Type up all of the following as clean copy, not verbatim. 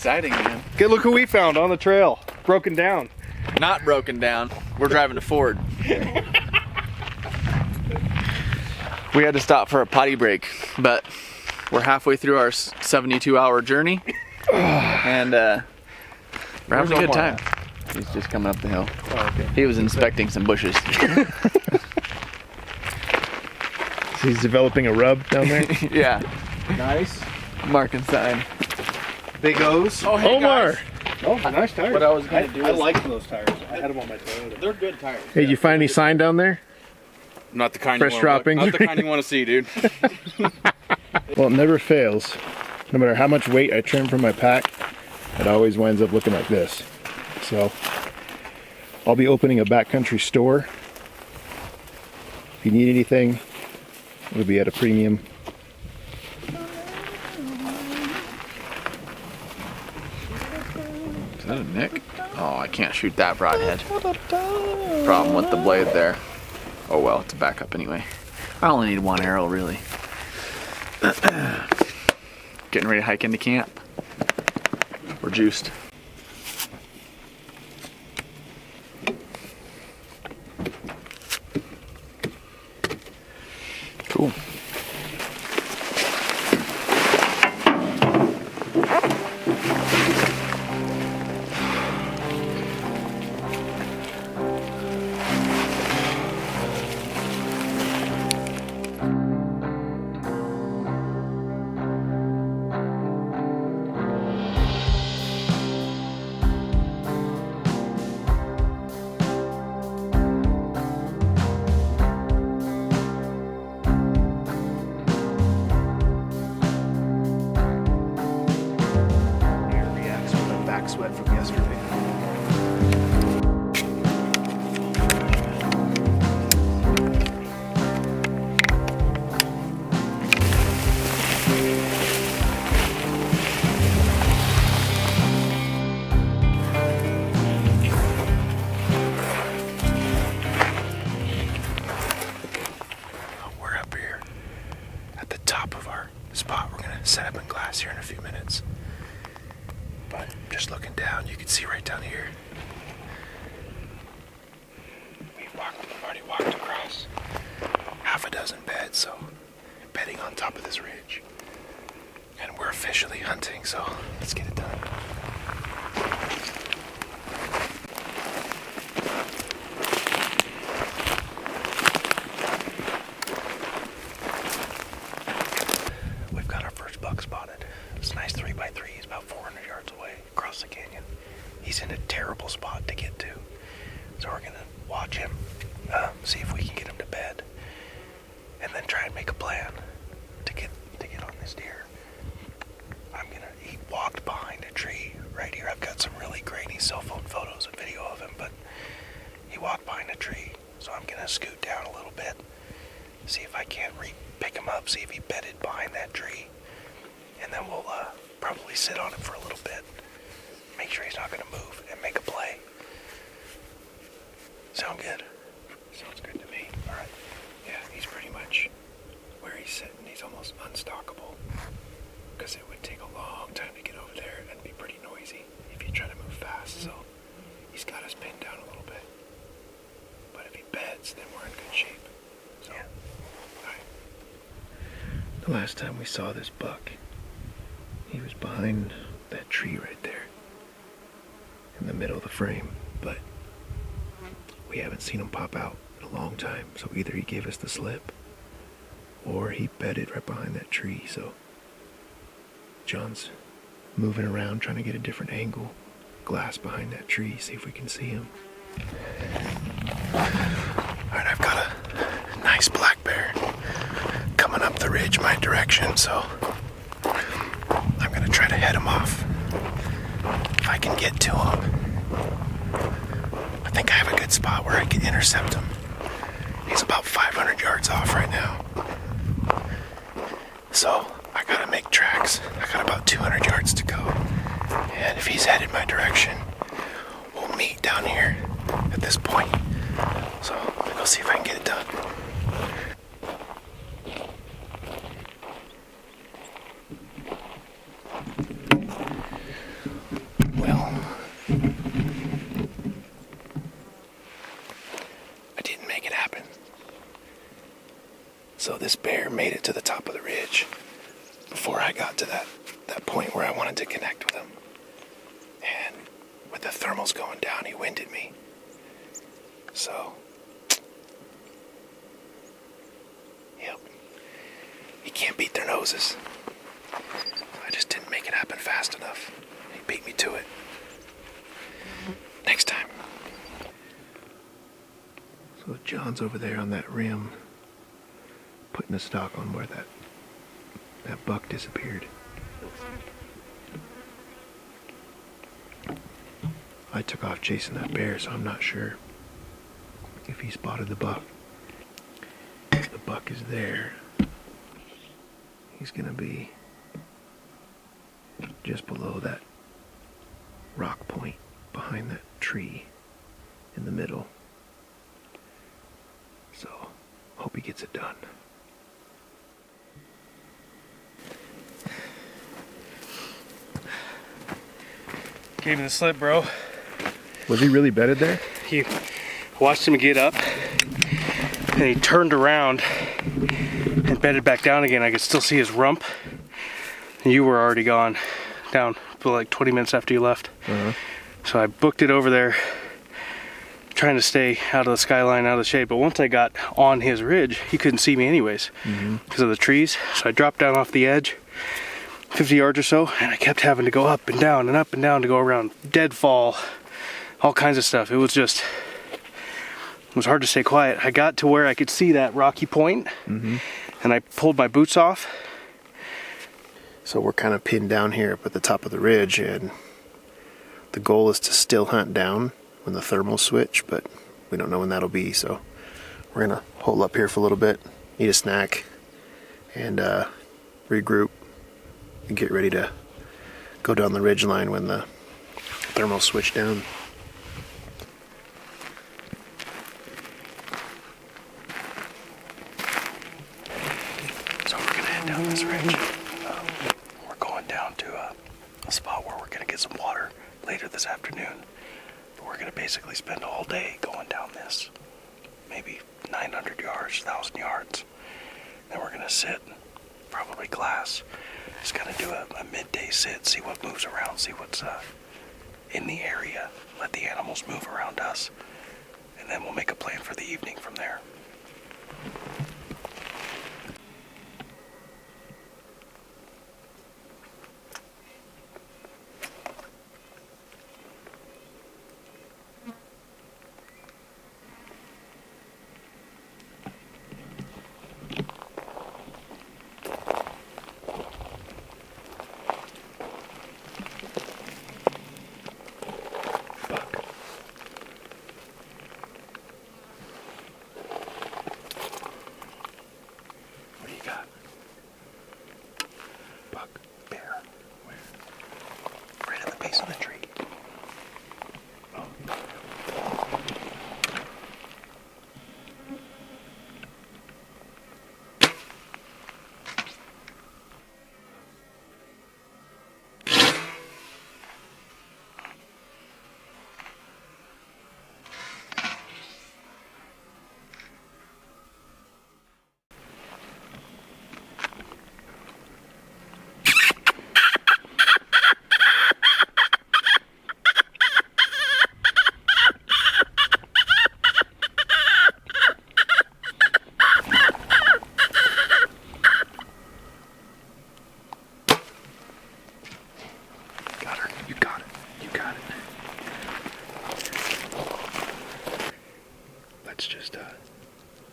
exciting, man. Okay, look who we found on the trail. Broken down. Not broken down. We're driving to Ford. We had to stop for a potty break, but we're halfway through our 72-hour journey, and we're having a good time. He's just coming up the hill. Oh, okay. He was inspecting some bushes. He's developing a rub down there. Yeah. Nice. Mark and sign. Big O's. Oh, hey, Omar. guys. Oh, nice tires. What I was gonna do I is- like those tires. I had them on my Toyota. They're good tires. Hey, did you find any sign down there? Not the kind Fresh you droppings. Not the kind you want to see, dude. Well, it never fails. No matter how much weight I trim from my pack, it always winds up looking like this. So, I'll be opening a backcountry store. If you need anything, it'll be at a premium. Is that a Nick? Oh, I can't shoot that broadhead. Problem with the blade there. Oh well, it's a backup anyway. I only need one arrow, really. Getting ready to hike into camp. We're juiced. Cool. Air reacts with a back sweat from yesterday. We're up here at the top of our spot. We're gonna set up in glass here in a few minutes. But just looking down, you can see right down here. We've already walked across half a dozen beds, so bedding on top of this ridge. And we're officially hunting, so let's get it done. We've got our first buck spotted. It's a nice 3x3. He's about 400 yards away across the canyon. He's in a terrible spot to get to. So we're going to watch him, see if we can get him to bed, and then try and make a plan to get on this deer. He walked behind a tree right here. I've got some really grainy cell phone photos and video of him, but he walked behind a tree. So I'm going to scoot down a little bit, see if I can't pick him up, see if he bedded behind that tree. And then we'll probably sit on him for a little bit, make sure he's not going to move, and make a play. Sound good? Sounds good to me. All right. Yeah, he's pretty much where he's sitting. He's almost unstockable because it would take a long time to get over there and be pretty noisy if you try to move fast. So he's got us pinned down a little bit. But if he beds, then we're in good shape. So, yeah. All right. The last time we saw this buck, he was behind that tree right there in the middle of the frame, but we haven't seen him pop out in a long time. So either he gave us the slip or he bedded right behind that tree. So John's moving around trying to get a different angle, glass behind that tree, see if we can see him. Alright, I've got a nice black bear coming up the ridge my direction, so I'm gonna try to head him off if I can get to him. I think I have a good spot where I can intercept him. He's about 500 yards off right now. So I gotta make tracks. I got about 200 yards to go. And if he's headed my direction, we'll meet down here at this point. So I'll go see if I can get it done. So this bear made it to the top of the ridge before I got to that point where I wanted to connect with him. And with the thermals going down, he winded me. So, yep. You can't beat their noses. I just didn't make it happen fast enough. He beat me to it. Next time. So John's over there on that rim, putting the stock on where that buck disappeared. I took off chasing that bear, so I'm not sure if he spotted the buck. If the buck is there, he's gonna be just below that rock point behind that tree in the middle. So, hope he gets it done. Gave him the slip, bro. Was he really bedded there? He watched him get up, and he turned around and bedded back down again. I could still see his rump. And you were already gone down for like 20 minutes after you left. So I booked it over there, trying to stay out of the skyline, out of the shade. But once I got on his ridge, he couldn't see me anyways because of the trees. So I dropped down off the edge 50 yards or so, and I kept having to go up and down and up and down to go around deadfall, all kinds of stuff. It was hard to stay quiet. I got to where I could see that rocky point, and I pulled my boots off. So we're kind of pinned down here up at the top of the ridge, and the goal is to still hunt down when the thermals switch, but we don't know when that'll be, so we're gonna hold up here for a little bit, eat a snack, and regroup and get ready to go down the ridge line when the thermals switch down. So we're gonna head down this ridge. We're going down to a spot where we're gonna get some water later this afternoon. But we're gonna basically spend all day going down this, maybe 900 yards, 1,000 yards. Then we're gonna sit, probably glass. Just gonna do a midday sit, see what moves around, see what's in the area, let the animals move around us, and then we'll make a plan for the evening from there. Of the tree.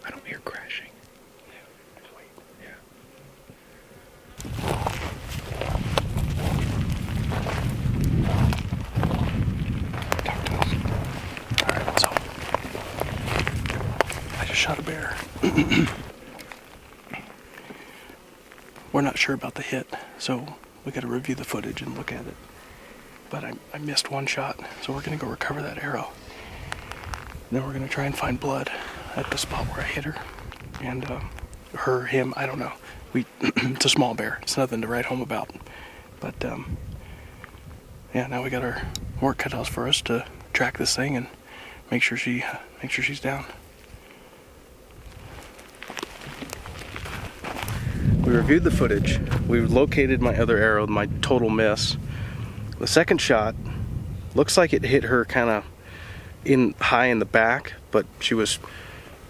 I don't hear crashing. Yeah. Talk to us. Alright, so I just shot a bear. We're not sure about the hit, so we gotta review the footage and look at it. But I missed one shot, so we're gonna go recover that arrow. Then we're gonna try and find blood at the spot where I hit her. And her, him, I don't know. It's a small bear. It's nothing to write home about. But yeah, now we got our work cut out for us to track this thing and make sure she's down. We reviewed the footage. We located my other arrow, my total miss. The second shot looks like it hit her kind of high in the back, but she was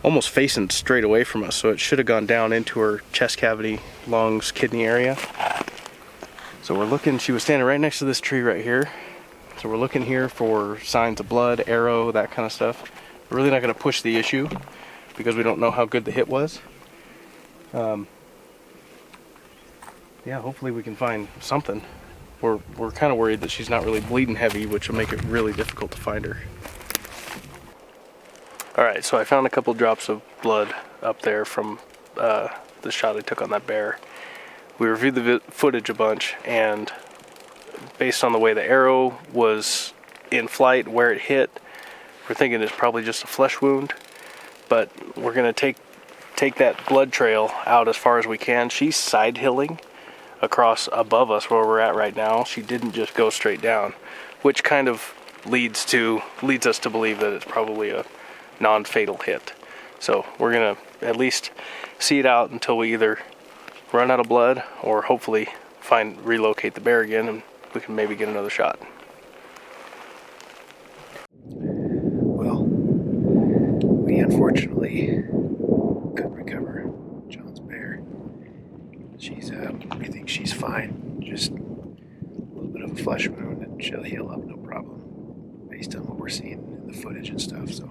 almost facing straight away from us, so it should have gone down into her chest cavity, lungs, kidney area. So we're looking, she was standing right next to this tree right here. So we're looking here for signs of blood, arrow, that kind of stuff. We're really not going to push the issue because we don't know how good the hit was. Yeah, hopefully we can find something. We're kind of worried that she's not really bleeding heavy, which will make it really difficult to find her. Alright, so I found a couple drops of blood up there from the shot I took on that bear. We reviewed the footage a bunch, and based on the way the arrow was in flight, where it hit, we're thinking it's probably just a flesh wound. But we're going to take that blood trail out as far as we can. She's side hilling across above us where we're at right now. She didn't just go straight down, which kind of leads us to believe that it's probably a non-fatal hit. So we're gonna at least see it out until we either run out of blood or hopefully relocate the bear again, and we can maybe get another shot. Well, we unfortunately couldn't recover John's bear. We think she's fine. Just a little bit of a flesh wound, and she'll heal up no problem, based on what we're seeing in the footage and stuff. So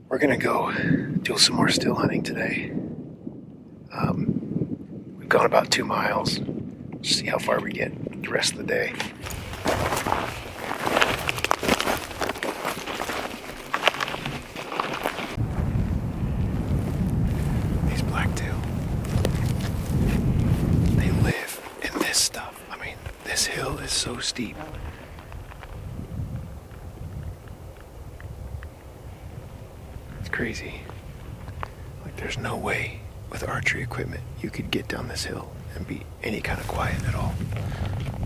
we're gonna go do some more still hunting today. We've gone about 2 miles. See how far we get the rest of the day. These blacktail, they live in this stuff. I mean, this hill is so steep. It's crazy. Like, there's no way with archery equipment you could get down this hill and be any kind of quiet at all.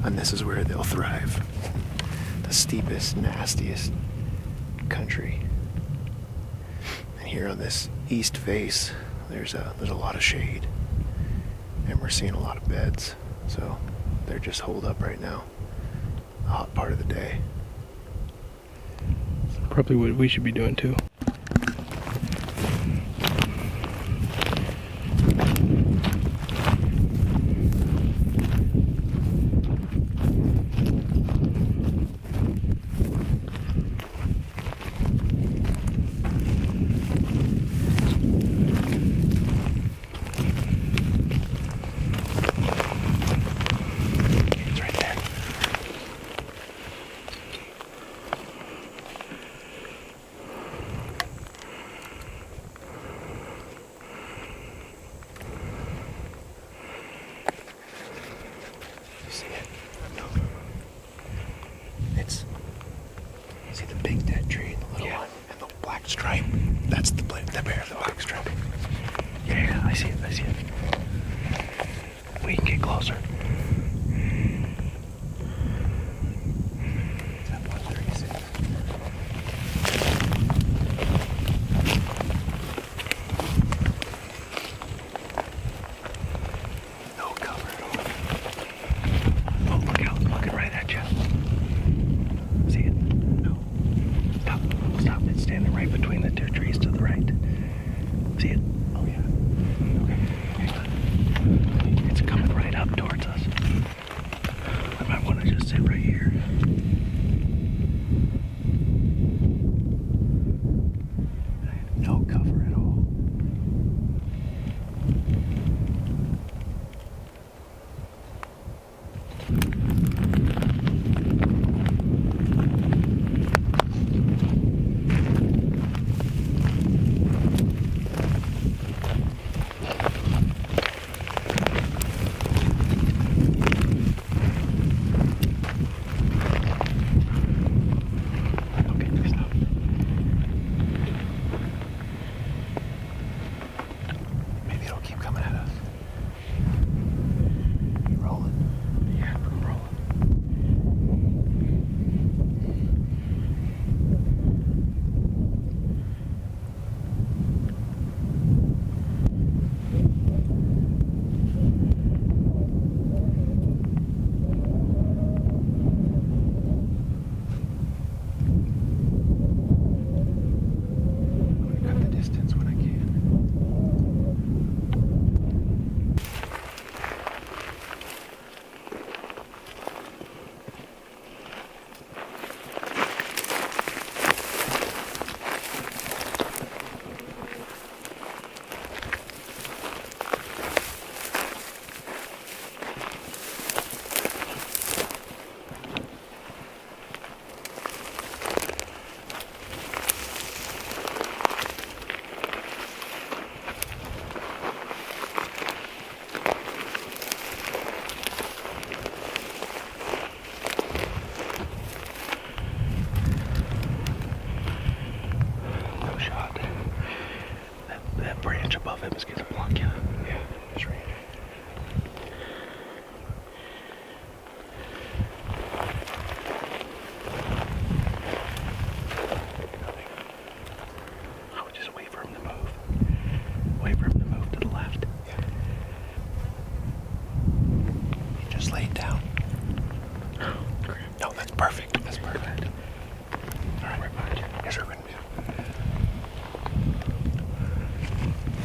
And this is where they'll thrive. The steepest, nastiest country. And here on this east face, there's a lot of shade. And we're seeing a lot of beds. So they're just holed up right now. A hot part of the day. Probably what we should be doing too. See the big dead tree and the little one and the black stripe? That's the bear, the black stripe. Yeah, I see it. We can get closer. It's at 136. No cover at all. Oh, look out, looking right at you. See it? No. Stop. It's standing right between the 2 trees to the right. See it? Oh, yeah. Okay. Hang on. It's coming right up towards us. branch above him is gonna block you. Yeah, that's right. I would just wait for him to move. Wait for him to move to the left. He just laid down. No, that's perfect. That's perfect. All right, here's our wind view.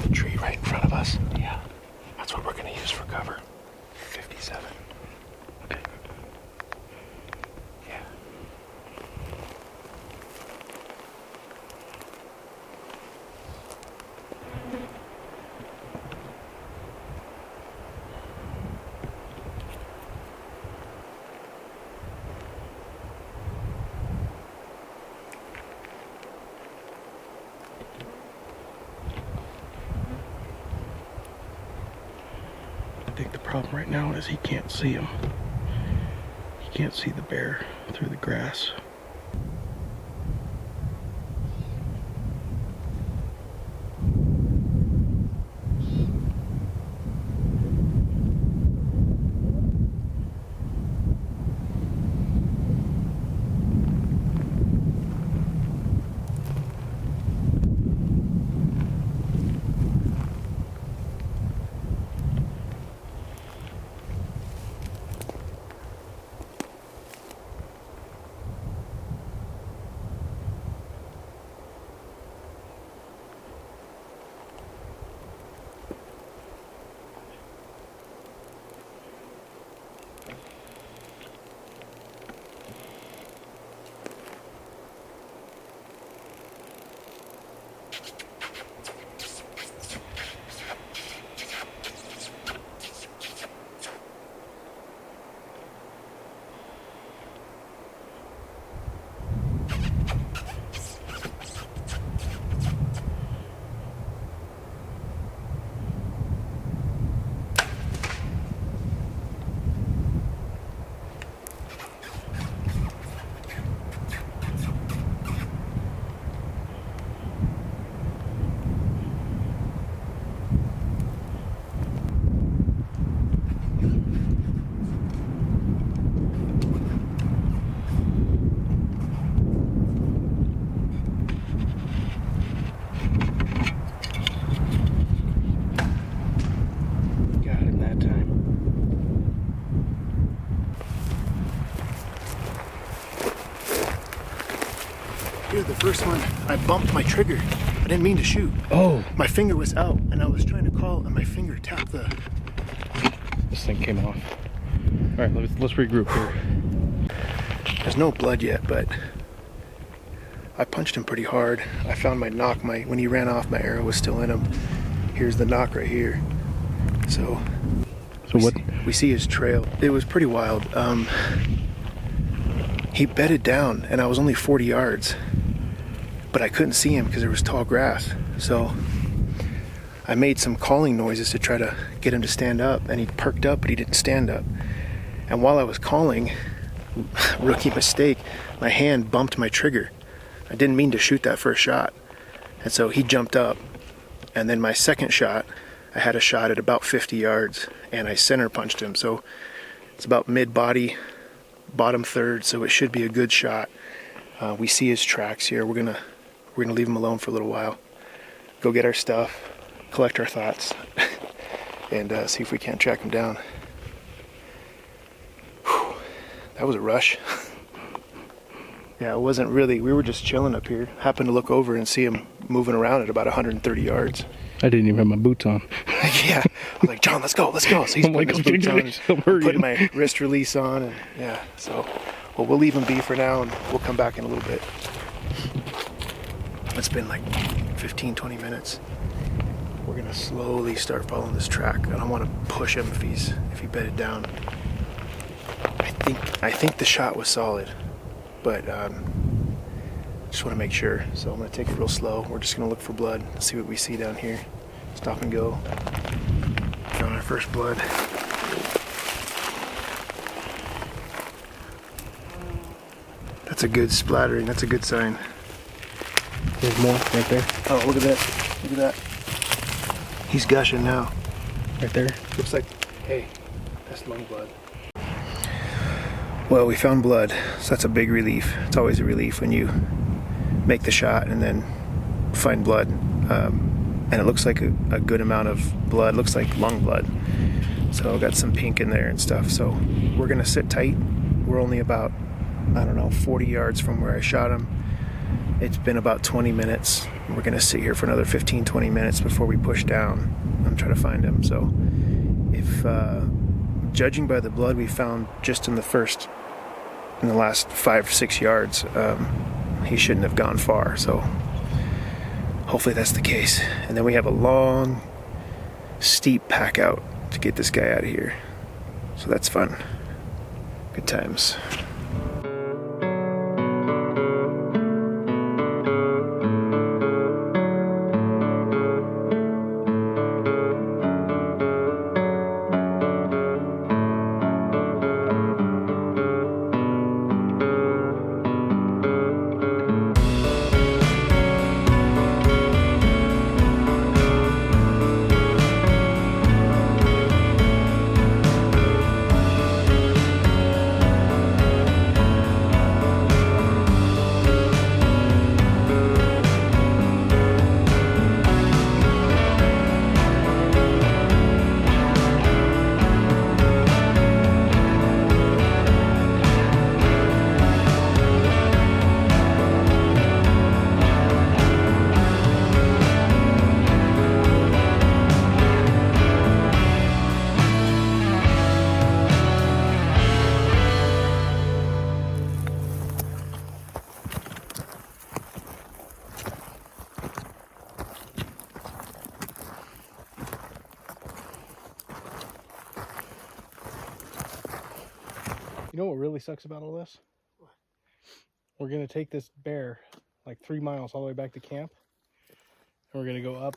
The tree right in front of us. Yeah. That's what we're going to use for cover. 57. Okay. Yeah. I think the problem right now is he can't see him. He can't see the bear through the grass. Got him that time. Here, the first one, I bumped my trigger. I didn't mean to shoot. Oh, My finger was out, and I was trying to call, and my finger tapped the... this thing came off. All right, let's regroup here. There's no blood yet, but I punched him pretty hard. I found my knock. When he ran off, my arrow was still in him. Here's the knock right here. So what? we see his trail. It was pretty wild. He bedded down, and I was only 40 yards, but I couldn't see him because there was tall grass. So I made some calling noises to try to get him to stand up, and he perked up, but he didn't stand up. And while I was calling, rookie mistake, my hand bumped my trigger. I didn't mean to shoot that first shot. And so he jumped up, and then my second shot, I had a shot at about 50 yards, and I center punched him. So it's about mid-body, bottom third, so it should be a good shot. We see his tracks here. We're gonna leave him alone for a little while, go get our stuff, collect our thoughts, and see if we can't track him down. Whew, that was a rush. Yeah, it wasn't really, we were just chilling up here. Happened to look over and see him moving around at about 130 yards. I didn't even have my boots on. Yeah, I was like, John, let's go. So he's I'm like, putting his boots on, I'm hurrying. putting my wrist release on, and yeah, so, well, we'll leave him be for now, and we'll come back in a little bit. It's been like 15, 20 minutes. We're gonna slowly start following this track. I don't want to push him if he bedded down. I think the shot was solid, but just want to make sure. So I'm gonna take it real slow. We're just gonna look for blood, see what we see down here. Stop and go. Found our first blood. That's a good splattering. That's a good sign. There's more right there. Oh, look at that. Look at that. He's gushing now. Right there. Looks like, hey, that's lung blood. Well, we found blood, so that's a big relief. It's always a relief when you make the shot and then find blood. And it looks like a good amount of blood. Looks like lung blood. So got some pink in there and stuff. So we're gonna sit tight. We're only about, I don't know, 40 yards from where I shot him. It's been about 20 minutes. We're gonna sit here for another 15-20 minutes before we push down and try to find him. So if judging by the blood we found just in the last 5-6 yards, he shouldn't have gone far. So hopefully that's the case. And then we have a long, steep pack out to get this guy out of here. So that's fun. Good times. You know what really sucks about all this? We're gonna take this bear like 3 miles all the way back to camp, and we're gonna go up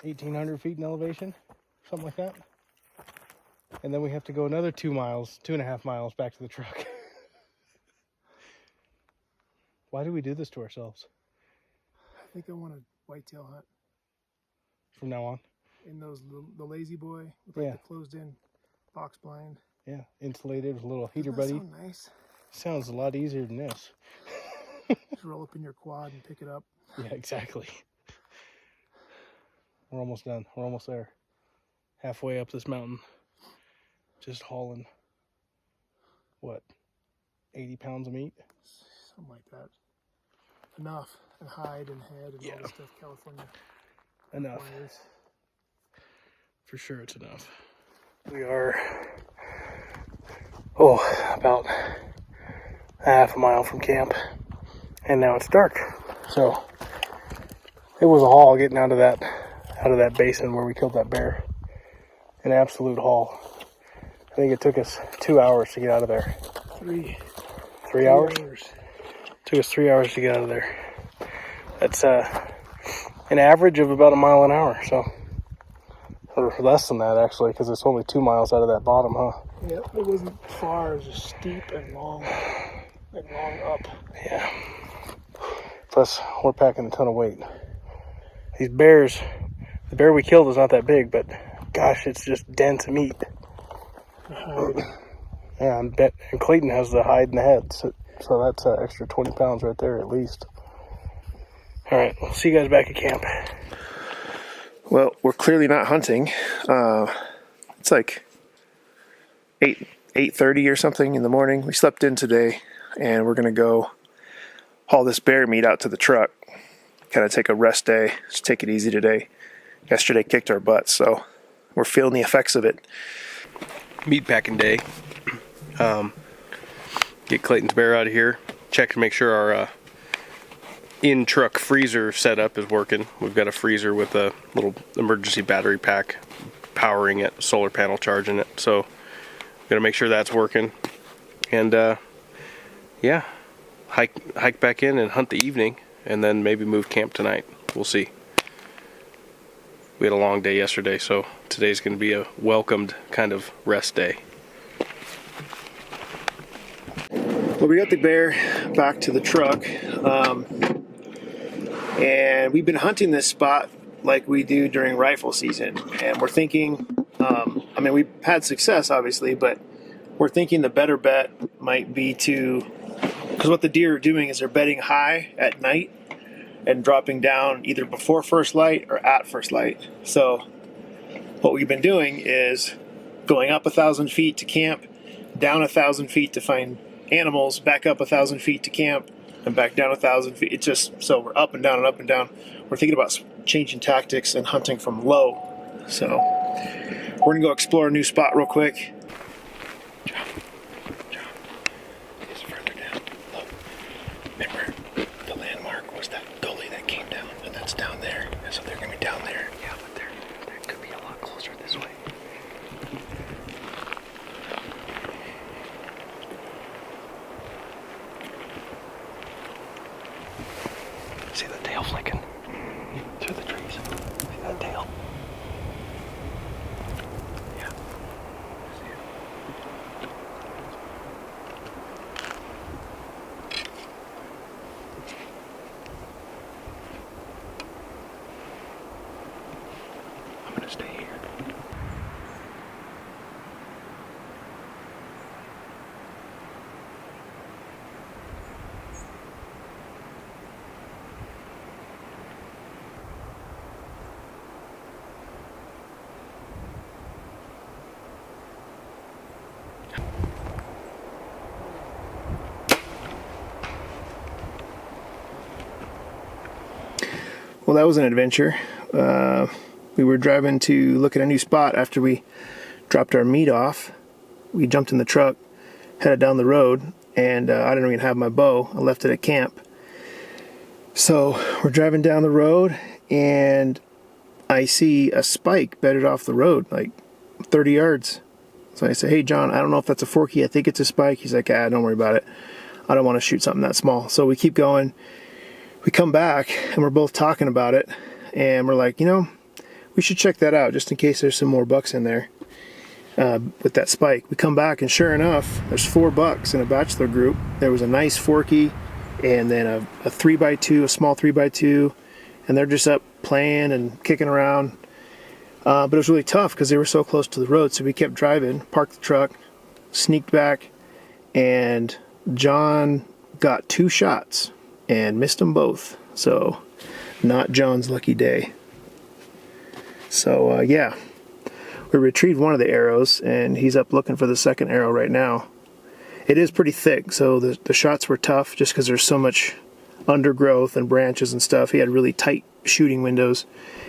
1,800 feet in elevation, something like that. And then we have to go another 2 miles, 2.5 miles back to the truck. Why do we do this to ourselves? I think I want a whitetail hunt From now on? in the lazy boy with Yeah. the closed in box blind. Yeah, insulated with a little heater Doesn't buddy. that sound nice? Sounds a lot easier than this. Just roll up in your quad and pick it up. Yeah, exactly. We're almost done. We're almost there. Halfway up this mountain. Just hauling, what, 80 pounds of meat? Something like that. Enough. And hide and head and Yeah. all the stuff California Enough. requires. For sure it's enough. We are, about half a mile from camp. And now it's dark. So, it was a haul getting out of that basin where we killed that bear. An absolute haul. I think it took us 2 hours to get out of there. 3 hours? Took us 3 hours to get out of there. That's an average of about a mile an hour, so. Or less than that, actually, because it's only 2 miles out of that bottom, huh? Yeah, it wasn't far. It was just steep and long. Like long up. Yeah. Plus, we're packing a ton of weight. These bears, the bear we killed is not that big, but gosh, it's just dense meat. Yeah, and Clayton has the hide and the head, so that's an extra 20 pounds right there at least. All right, we'll see you guys back at camp. Well, we're clearly not hunting. It's like 8:30 or something in the morning. We slept in today, and we're gonna go haul this bear meat out to the truck. Kind of take a rest day. Just take it easy today. Yesterday kicked our butts, so we're feeling the effects of it. Meat packing day. Get Clayton's bear out of here. Check to make sure our in-truck freezer setup is working. We've got a freezer with a little emergency battery pack powering it, solar panel charging it. So, gotta make sure that's working. And yeah, hike back in and hunt the evening, and then maybe move camp tonight. We'll see. We had a long day yesterday, so today's gonna be a welcomed kind of rest day. Well, we got the bear back to the truck, and we've been hunting this spot like we do during rifle season. And we're thinking, I mean, we've had success obviously, but we're thinking the better bet might be to, because what the deer are doing is they're bedding high at night and dropping down either before first light or at first light. So what we've been doing is going up 1,000 feet to camp, down 1,000 feet to find animals, back up 1,000 feet to camp, and back down 1,000 feet. It's just, so we're up and down and up and down. We're thinking about changing tactics and hunting from low. So we're gonna go explore a new spot real quick. John, it's further down. Look, remember the landmark was that gully that came down, and that's down there. And so they're gonna be down there. Yeah, but that could be a lot closer this way. See the tail flicking through the trees. See that tail? Yeah. See it? I'm gonna stay here. Well, that was an adventure. We were driving to look at a new spot after we dropped our meat off. We jumped in the truck, headed down the road, and I didn't even have my bow. I left it at camp. So we're driving down the road, and I see a spike bedded off the road, like 30 yards. So I say, hey, John, I don't know if that's a forky. I think it's a spike. He's like, don't worry about it. I don't want to shoot something that small. So we keep going. We come back, and we're both talking about it, and we're like, we should check that out just in case there's some more bucks in there with that spike. We come back, and sure enough, there's 4 bucks in a bachelor group. There was a nice forky, and then a 3x2, a small 3x2, and they're just up playing and kicking around. But it was really tough because they were so close to the road, so we kept driving, parked the truck, sneaked back, and John got 2 shots and missed them both. So not John's lucky day. So yeah, we retrieved one of the arrows, and he's up looking for the second arrow right now. It is pretty thick, so the shots were tough just because there's so much undergrowth and branches and stuff. He had really tight shooting windows,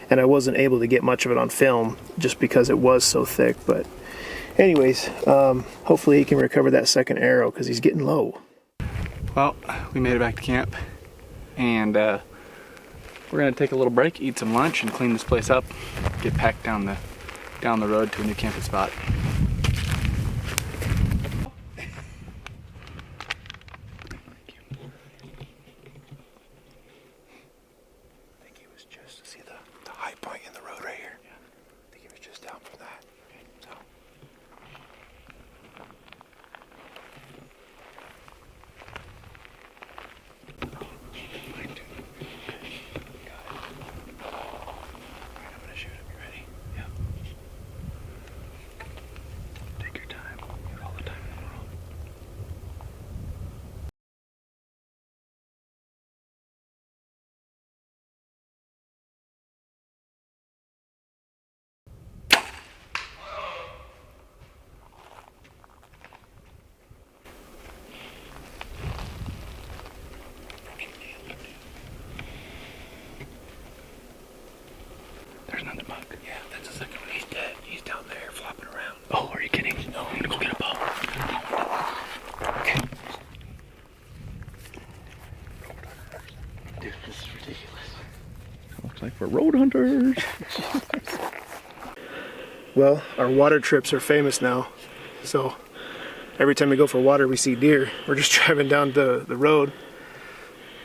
and I wasn't able to get much of it on film just because it was so thick. But anyways, hopefully he can recover that second arrow because he's getting low. Well, we made it back to camp, and we're gonna take a little break, eat some lunch, and clean this place up. Get packed down the road to a new camping spot. I think he was just, see the high point in the road right here? Yeah. I think he was just down from that. So. There's another buck. Yeah, that's the second one. He's dead. He's down there flopping around. Oh, are you kidding? No, I'm gonna go get a bow. Okay. Dude, this is ridiculous. Looks like we're road hunters. Well, our water trips are famous now. So every time we go for water, we see deer. We're just driving down the road.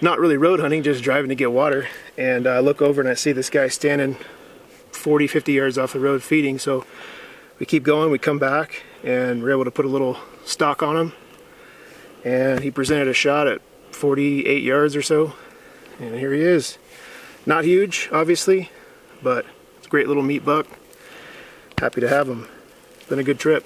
Not really road hunting, just driving to get water. And I look over and I see this guy standing 40, 50 yards off the road feeding. So we keep going, we come back, and we're able to put a little stock on him. And he presented a shot at 48 yards or so. And here he is. Not huge, obviously, but it's a great little meat buck. Happy to have him. Been a good trip.